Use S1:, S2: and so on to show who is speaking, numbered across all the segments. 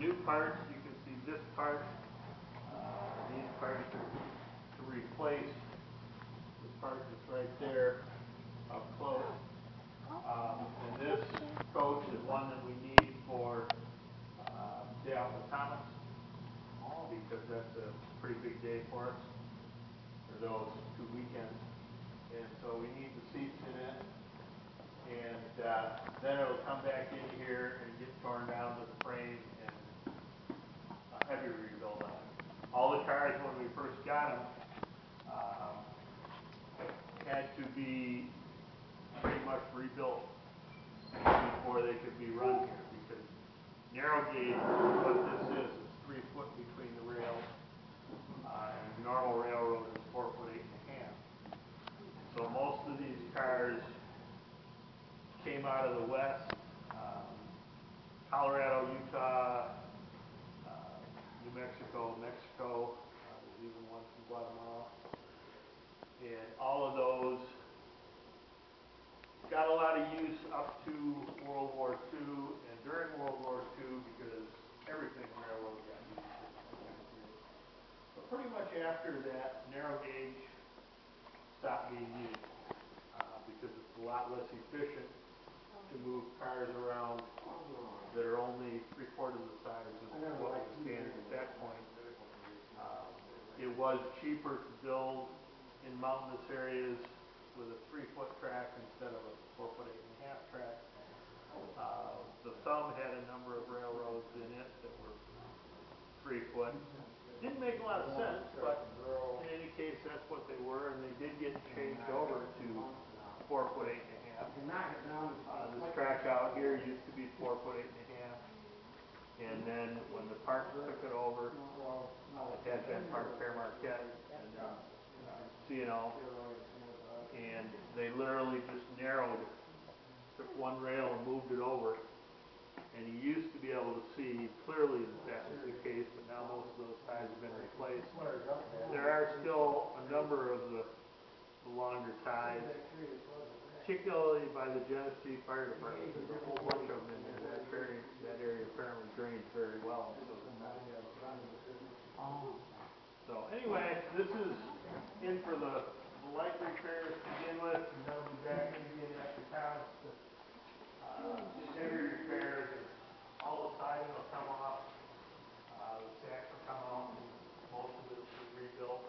S1: new parts, you can see this part, these parts are to replace the part that's right there up close. And this coach is one that we need for Day Out with Thomas, because that's a pretty big day for us, for those 2 weekends. And so we need the seats in it, and then it'll come back in here and get torn down to the frame and a heavy rebuild on it. All the cars when we first got them had to be pretty much rebuilt before they could be run here, because narrow gauge, what this is 3 foot between the rails, and the normal railroad is 4 foot 8.5. So most of these cars came out of the west, Colorado, Utah, New Mexico, there's even one from Guatemala, and all of those got a lot of use up to World War II and during World War II, because everything railroad got used in that time period. But pretty much after that, narrow gauge stopped being used because it's a lot less efficient to move cars around that are only 3/4 the size of what was standard at that point. It was cheaper to build in mountainous areas with a 3-foot track instead of a 4 foot 8.5 track. The Thumb had a number of railroads in it that were 3 foot. Didn't make a lot of sense, but in any case, that's what they were, and they did get changed over to 4 foot 8.5. This track out here used to be 4 foot 8.5, and then when the Parks took it over, it had been part of Fair Marquette and then C&O, and they literally just narrowed, took one rail and moved it over, and you used to be able to see clearly that was the case, but now most of those ties have been replaced. There are still a number of the longer ties, particularly by the Genesee Fire Department. There's a whole bunch of them in there. That area apparently drains very well. So anyway, this is in for the light repairs to begin with, and then we'll be back in again after Thomas. Heavy repairs, all the siding will come off, the stacks will come out, and most of this is rebuilt.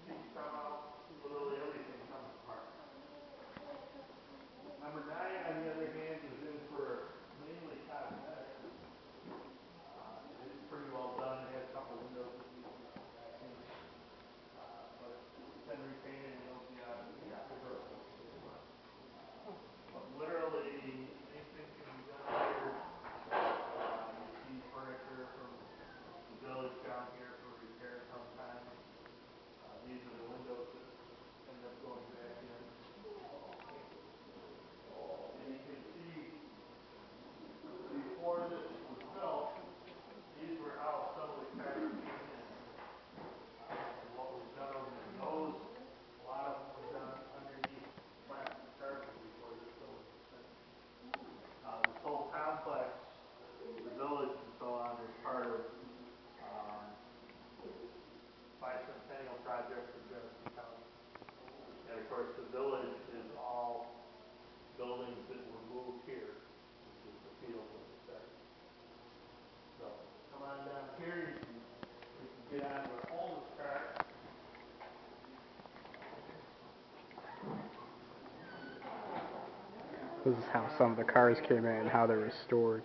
S1: Seats come out, literally everything comes apart. Number 9, on the other hand, is in for mainly cosmetic. It's pretty well done. It has a couple windows that need vacuum, but it's been repainted and it'll be a bigger. But literally anything can be done here. You see furniture from the village down here for repair sometimes. These are the windows that end up going back in. And you can see before this was built, these were how some of the cars came in. And what was done over the nose, a lot of them were done underneath plastic tarpon before this building was finished. This whole complex, the village and so on, is part of bicentennial project for Genesee County. And of course the village is all buildings that were moved here, which is the field that it started. So come on down here, we can get on to our oldest car.
S2: This is how some of the cars came in and how they're restored.